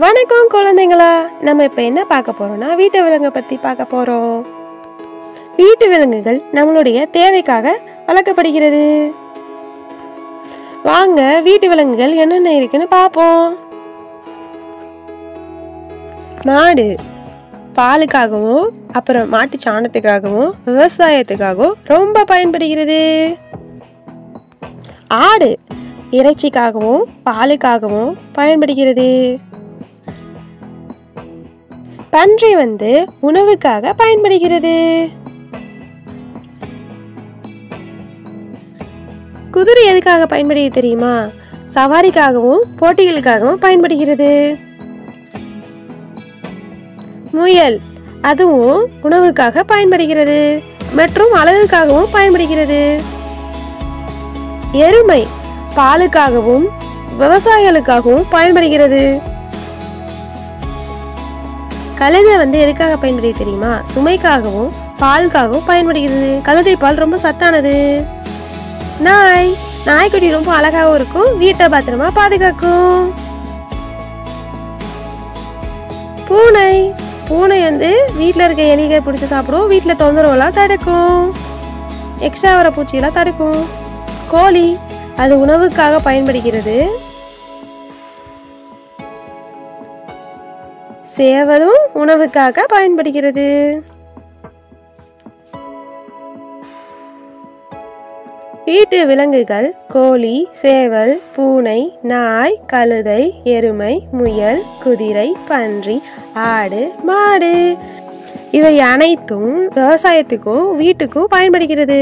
வணக்கம் குழந்தைங்களா, நம்ம இப்போ என்ன பார்க்க போறோம்னா வீட்டு விலங்கை பற்றி பார்க்க போறோம். வீட்டு விலங்குகள் நம்மளுடைய தேவைக்காக வளர்க்கப்படுகிறது. வாங்க வீட்டு விலங்குகள் என்னென்ன இருக்குன்னு பார்ப்போம். மாடு பாலுக்காகவும் அப்புறம் மாட்டு சாணத்துக்காகவும் விவசாயத்துக்காகவும் ரொம்ப பயன்படுகிறது. ஆடு இறைச்சிக்காகவும் பாலுக்காகவும் பயன்படுகிறது. பன்றி உணவுக்காக பயன்படுகிறது. குதிரை எதுக்காக பயன்படுகிறது தெரியுமா? சவாரிக்காகவும் போட்டிகளுக்காகவும் பயன்படுகிறது. முயல் அதுவும் உணவுக்காக பயன்படுகிறது மற்றும் அழகுக்காகவும் பயன்படுகிறது. எருமை பாலுக்காகவும் விவசாயிகளுக்காகவும் பயன்படுகிறது. கழுதை எதுக்காக பயன்படுகிறது தெரியுமா? சுமைக்காகவும் பாலுக்காகவும் பயன்படுகிறது. கழுதை பால் ரொம்ப சத்தானது. நாய்க்குட்டி ரொம்ப அழகாகவும் இருக்கும், வீட்டை பத்திரமா பாதுகாக்கும். பூனை வீட்டில் இருக்க எலிகள் பிடிச்சி சாப்பிடும், வீட்டில் தொந்தரவுலாம் தடுக்கும், எக்ஸ்ட்ரா வர பூச்சியெல்லாம் தடுக்கும். கோழி அது உணவுக்காக பயன்படுகிறது. சேவலும் உணவுக்காக பயன்படுகிறது. வீட்டு விலங்குகள் கோழி, சேவல், பூனை, நாய், கழுதை, எருமை, முயல், குதிரை, பன்றி, ஆடு, மாடு இவை அனைத்தும் விவசாயத்துக்கும் வீட்டுக்கும் பயன்படுகிறது.